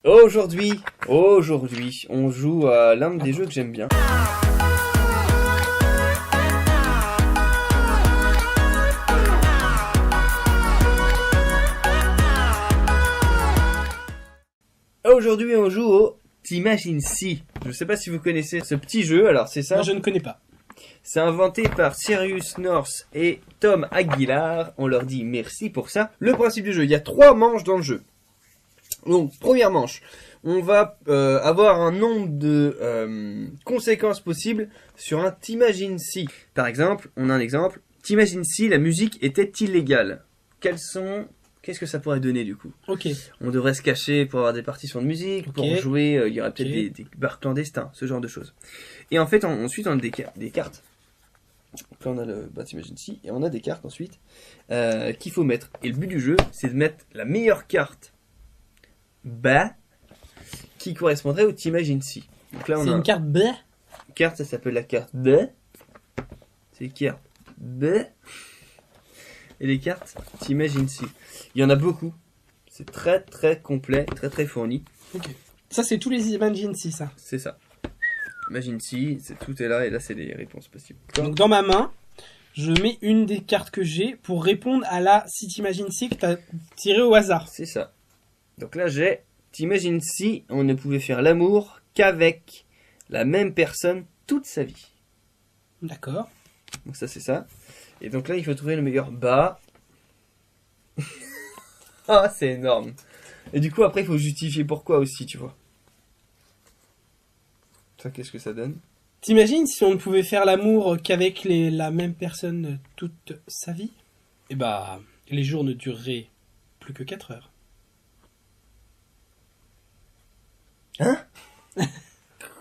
Aujourd'hui, on joue à l'un des jeux que j'aime bien. Aujourd'hui, on joue au T'imagines si. Je sais pas si vous connaissez ce petit jeu, alors c'est ça. Moi, je ne connais pas. C'est inventé par Cyrus North et Tom Aguilar. On leur dit merci pour ça. Le principe du jeu, il y a 3 manches dans le jeu. Donc, première manche, on va avoir un nombre de conséquences possibles sur un T'imagines si. Par exemple, on a un exemple. T'imagines si la musique était illégale. Qu'est-ce que ça pourrait donner du coup? Ok. On devrait se cacher pour avoir des partitions de musique, pour jouer, il y aurait peut-être des bars clandestins, ce genre de choses. Et en fait, ensuite, on a des cartes. Donc là, on a le T'imagines si, et on a des cartes ensuite qu'il faut mettre. Et le but du jeu, c'est de mettre la meilleure carte qui correspondrait au T'imagines si. Donc là, on c'est a une carte B. Carte, ça s'appelle la carte B. C'est carte B. Et les cartes T'imagines si. Il y en a beaucoup. C'est très très complet, très très fourni. Ok. Ça, c'est tous les Imagine si, ça. C'est ça. Imagine si, tout est là, et là c'est les réponses possibles. Donc dans ma main, je mets une des cartes que j'ai pour répondre à la si t'imagines si que t'as tiré au hasard. C'est ça. Donc là j'ai T'imagines si on ne pouvait faire l'amour qu'avec la même personne toute sa vie. D'accord. Donc ça c'est ça. Et donc là il faut trouver le meilleur bas. Ah c'est énorme. Et du coup après il faut justifier pourquoi aussi, tu vois. Ça qu'est-ce que ça donne? T'imagines si on ne pouvait faire l'amour qu'avec la même personne toute sa vie? Eh bah, les jours ne dureraient plus que 4 heures. Hein?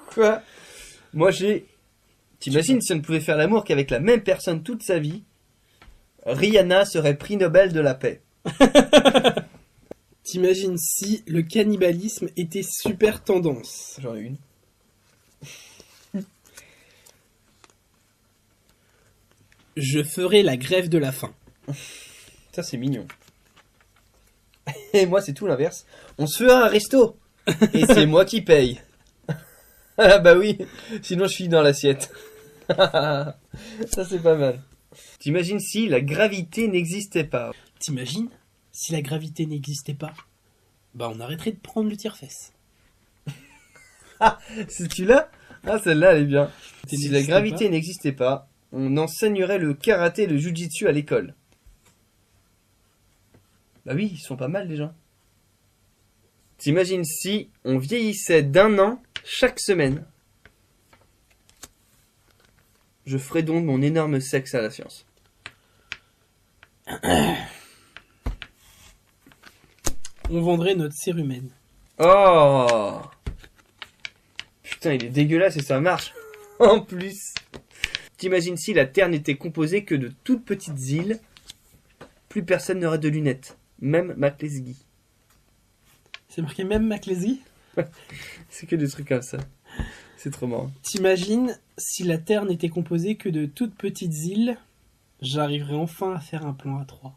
Quoi? Moi j'ai... T'imagines si on ne pouvait faire l'amour qu'avec la même personne toute sa vie, Rihanna serait prix Nobel de la paix. T'imagines si le cannibalisme était super tendance? J'en ai une. Je ferai la grève de la faim. Ça c'est mignon. Et moi c'est tout l'inverse. On se fera un resto. Et c'est moi qui paye. Ah bah oui, sinon je finis dans l'assiette. Ça c'est pas mal. T'imagines si la gravité n'existait pas? T'imagines si la gravité n'existait pas? Bah on arrêterait de prendre le tire-fesse. Ah, c'est celui-là? Ah celle-là elle est bien. Si la N'existait gravité pas. n'existait pas, on enseignerait le karaté et le jujitsu à l'école. Bah oui, ils sont pas mal les gens. T'imagines si on vieillissait d'1 an chaque semaine? Je ferai donc mon énorme sexe à la science. On vendrait notre cérumen. Oh! Putain, il est dégueulasse et ça marche. En plus. T'imagines si la Terre n'était composée que de toutes petites îles? Plus personne n'aurait de lunettes. Même Mac Lesguy. C'est marqué même Maclésy? C'est que des trucs comme ça. C'est trop marrant. T'imagines si la Terre n'était composée que de toutes petites îles? J'arriverai enfin à faire un plan à 3.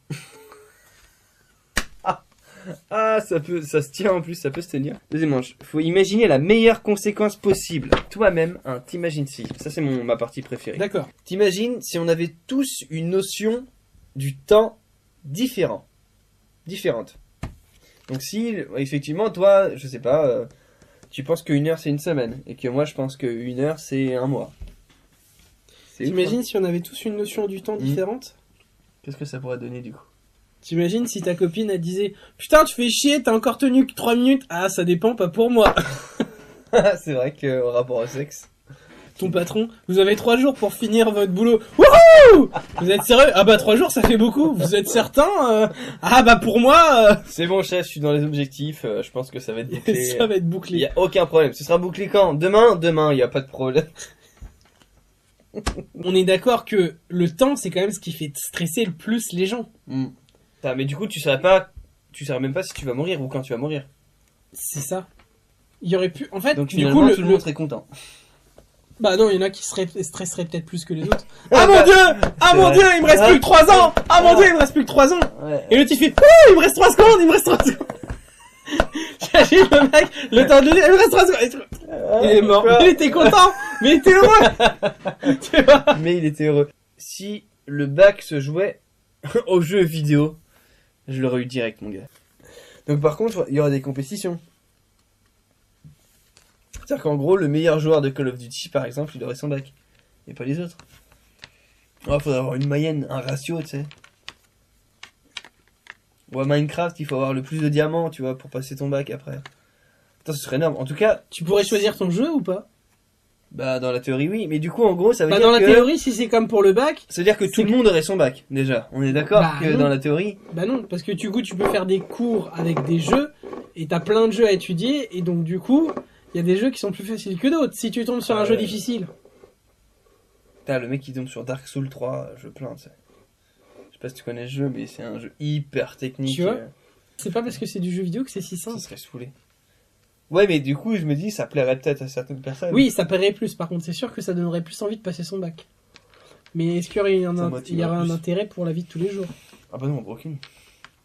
Ah, ça se tient en plus, ça peut se tenir. Deuxième manche. Faut imaginer la meilleure conséquence possible. Toi-même, hein, t'imagines si. Ça, c'est ma partie préférée. D'accord. T'imagines si on avait tous une notion du temps différente. Donc si, effectivement, toi, je sais pas, tu penses qu'une heure c'est une semaine, et que moi je pense qu'une heure c'est un mois. T'imagines si on avait tous une notion du temps différente? Qu'est-ce que ça pourrait donner du coup? T'imagines si ta copine elle disait putain tu fais chier, t'as encore tenu que 3 minutes? Ah ça dépend, pas pour moi. C'est vrai qu'au rapport au sexe. Ton patron, vous avez 3 jours pour finir votre boulot. Wouhou! Vous êtes sérieux? Ah bah 3 jours ça fait beaucoup, vous êtes certain? Ah bah pour moi... C'est bon chef, je suis dans les objectifs, je pense que ça va être bouclé. Ça va être bouclé. Il y a aucun problème, ce sera bouclé quand? Demain, il y a pas de problème. On est d'accord que le temps c'est quand même ce qui fait stresser le plus les gens. Ah, mais du coup tu saurais même pas si tu vas mourir ou quand tu vas mourir. C'est ça. Il y aurait pu... En fait, donc du finalement coup, tout le monde serait content. Bah non, il y en a qui stresseraient peut-être plus que les autres. Ah mon dieu! Ah mon dieu, il me reste plus que 3 ans! Ah mon dieu, il me reste plus que 3 ans! Ouais. Et l'autre il fait, oh, il me reste 3 secondes, il me reste 3 secondes! T'imagines le mec, le temps de le dire, il me reste 3 secondes. Il est mort. Quoi. Il était content, mais il était heureux. Tu vois? Mais il était heureux. Si le bac se jouait aux jeux vidéo, je l'aurais eu direct, mon gars. Donc par contre, il y aura des compétitions. C'est-à-dire qu'en gros, le meilleur joueur de Call of Duty, par exemple, il aurait son bac. Et pas les autres. Il faudrait avoir une moyenne, un ratio, tu sais. Ou à Minecraft, il faut avoir le plus de diamants, tu vois, pour passer ton bac après. Putain, ce serait énorme. En tout cas, Tu pourrais choisir ton jeu ou pas? bah dans la théorie, oui. Mais du coup, en gros, ça veut Bah dire dans la que... théorie, si c'est comme pour le bac, Ça veut dire que tout le monde aurait son bac, déjà. On est d'accord Bah, que non. dans la théorie... bah non, parce que du coup tu peux faire des cours avec des jeux, et t'as plein de jeux à étudier, et donc du coup, il y a des jeux qui sont plus faciles que d'autres. Si tu tombes sur un jeu difficile. Putain, le mec qui tombe sur Dark Souls 3, je plains, tu sais. Je sais pas si tu connais ce jeu, mais c'est un jeu hyper technique. Tu vois C'est pas parce que c'est du jeu vidéo que c'est si Ça simple. serait saoulé. Ouais, mais du coup, je me dis, ça plairait peut-être à certaines personnes. Oui, ça paierait plus. Par contre, c'est sûr que ça donnerait plus envie de passer son bac. Mais est-ce qu'il y aurait Ça il motiverait y aurait un plus. intérêt pour la vie de tous les jours? Ah bah non, aucune.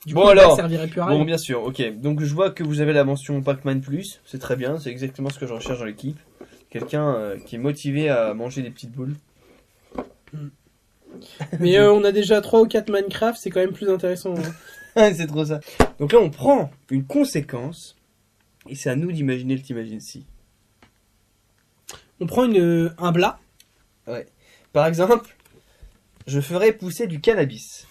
Du Bon, coup, le bac alors. servirait plus à rien. Bon, bien sûr, ok. Donc je vois que vous avez la mention Pac-Man Plus, c'est très bien, c'est exactement ce que je recherche dans l'équipe. Quelqu'un qui est motivé à manger des petites boules. Mais on a déjà 3 ou 4 Minecraft, c'est quand même plus intéressant. Hein. C'est trop ça. Donc là, on prend une conséquence, et c'est à nous d'imaginer le t'imagines si. On prend un blas. Par exemple, je ferais pousser du cannabis.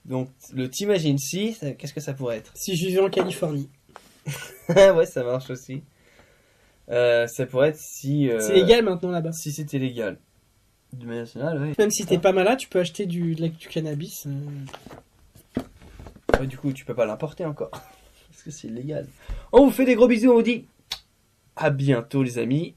Donc, le t'imagines si, qu'est-ce que ça pourrait être? Si je vivais en Californie. Ouais, ça marche aussi. Ça pourrait être si... C'est légal maintenant là-bas. Si c'était légal. De manière nationale, ouais. Même si t'es pas malade, tu peux acheter du cannabis. Ouais, du coup, tu peux pas l'importer encore. Parce que c'est illégal. On vous fait des gros bisous, on vous dit à bientôt les amis.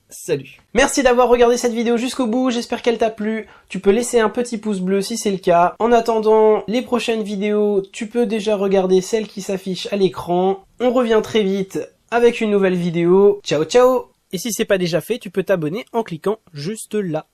Salut. Merci d'avoir regardé cette vidéo jusqu'au bout, j'espère qu'elle t'a plu. Tu peux laisser un petit pouce bleu si c'est le cas. En attendant les prochaines vidéos, tu peux déjà regarder celles qui s'affichent à l'écran. On revient très vite avec une nouvelle vidéo. Ciao ciao. Et si c'est pas déjà fait, tu peux t'abonner en cliquant juste là.